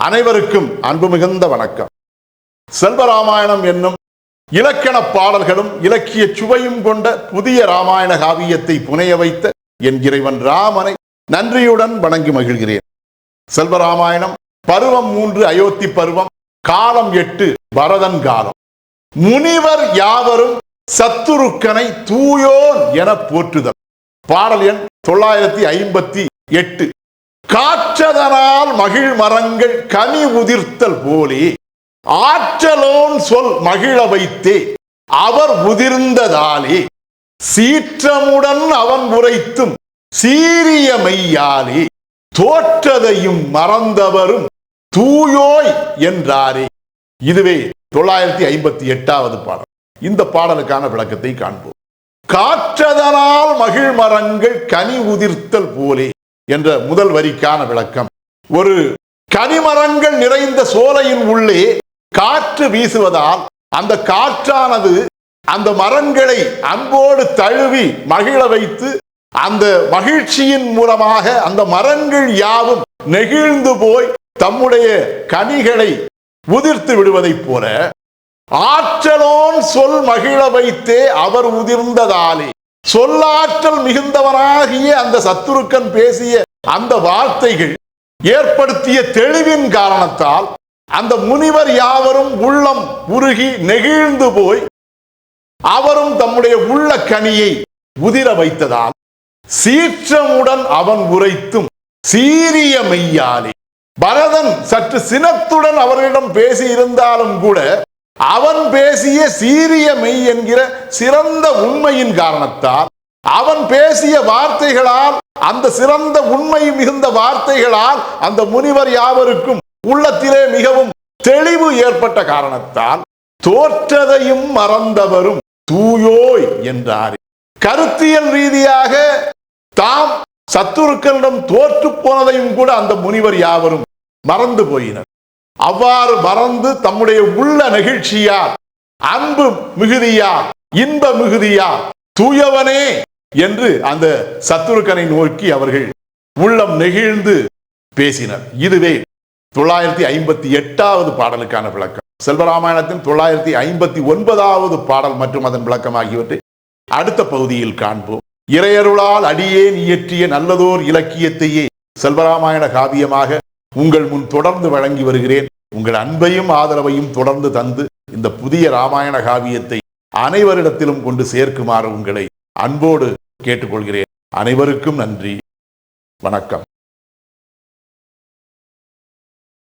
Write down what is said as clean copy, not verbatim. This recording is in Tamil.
அனைவருக்கும் அன்பு மிகுந்த வணக்கம். செல்வராமாயணம் என்னும் இலக்கண பாடல்களும் இலக்கிய சுவையும் கொண்ட புதிய ராமாயண காவியத்தை புனைய வைத்த என் இறைவன் ராமனை நன்றியுடன் வணங்கி மகிழ்கிறேன். செல்வராமாயணம் பருவம் 3 அயோத்தி பருவம், காலம் 8 பரதன் காலம். முனிவர் யாவரும் சத்துருக்கனை தூயோன் என போற்றுதல். பாடல் எண் 958. காற்றதனால் மகிழ் மரங்கள் கனி உதிர்த்தல் போலே ஆற்றலோன் சொல் மகிழ வைத்தே அவர் உதிர்ந்ததாலே சீற்றமுடன் அவன் உரைத்தும் சீரிய மெய்யாலே தோற்றதையும் மறந்தவரும் தூயோய் என்றாரே. இதுவே 958வது பாடல். இந்த பாடலுக்கான விளக்கத்தை காண்போம். காற்றதனால் மகிழ் மரங்கள் கனி உதிர்த்தல் போலே என்ற முதல் வரிக்கான விளக்கம். ஒரு கனிமரங்கள் நிறைந்த சோலையின் உள்ளே காற்று வீசுவதால் அந்த காற்றானது அந்த மரங்களை அன்போடு தழுவி மகிழ வைத்து அந்த மகிழ்ச்சியின் மூலமாக அந்த மரங்கள் யாவும் நெகிழ்ந்து போய் தம்முடைய கனிகளை உதிர்த்து விடுவதைப் போல ஆற்றலோன் சொல் மகிழ வைத்தே அவர் உதிர்ந்ததாலே, சொல்லாற்றல் மிகுந்தவனாகிய அந்த சத்துருக்கன் பேசிய அந்த வார்த்தைகள் ஏற்படுத்திய தெளிவின் காரணத்தால் அந்த முனிவர் யாவரும் உள்ளம் உருகி நெகிழ்ந்து போய் அவரும் தம்முடைய உள்ள கனியை உதிர வைத்ததால் சீற்றமுடன் அவன் உரைத்தும் சீரிய மெய்யாலே, பரதன் சற்று சினத்துடன் அவர்களிடம் பேசி இருந்தாலும் கூட அவன் பேசிய சீரிய மெய் என்கிற சிறந்த உண்மையின் காரணத்தால், அவன் பேசிய வார்த்தைகளால், அந்த சிறந்த உண்மை மிகுந்த வார்த்தைகளால் அந்த முனிவர் யாவருக்கும் உள்ளத்திலே மிகவும் தெளிவு ஏற்பட்ட காரணத்தால் தோற்றதையும் மறந்தவரும் தூயோய் என்றார். கருத்தியல் ரீதியாக தாம் சத்துருக்கனிடம் தோற்று போனதையும் கூட அந்த முனிவர் யாவரும் மறந்து போயினர். அவ்வாறு மறந்து தம்முடைய உள்ள நெகிழ்ச்சியால், அன்பு மிகுதியால், இன்ப மிகுதியால் தூயவனே என்று அந்த சத்துருக்கனை நோக்கி அவர்கள் உள்ளம் நெகிழ்ந்து பேசினர். இதுவே 958வது பாடலுக்கான விளக்கம். செல்வராமாயணத்தின் 959வது பாடல் மற்றும் அதன் விளக்கம் ஆகியவற்றை அடுத்த பகுதியில் காண்போம். இறையருளால் அடியேன் இயற்றிய நல்லதோர் இலக்கியத்தையே செல்வராமாயண காவியமாக உங்கள் முன் தொடர்ந்து வழங்கி வருகிறேன். உங்கள் அன்பையும் ஆதரவையும் தொடர்ந்து தந்து இந்த புதிய ராமாயண காவியத்தை அனைவரிடத்திலும் கொண்டு சேர்க்குமாறு உங்களை அன்போடு கேட்டுக்கொள்கிறேன். அனைவருக்கும் நன்றி. வணக்கம்.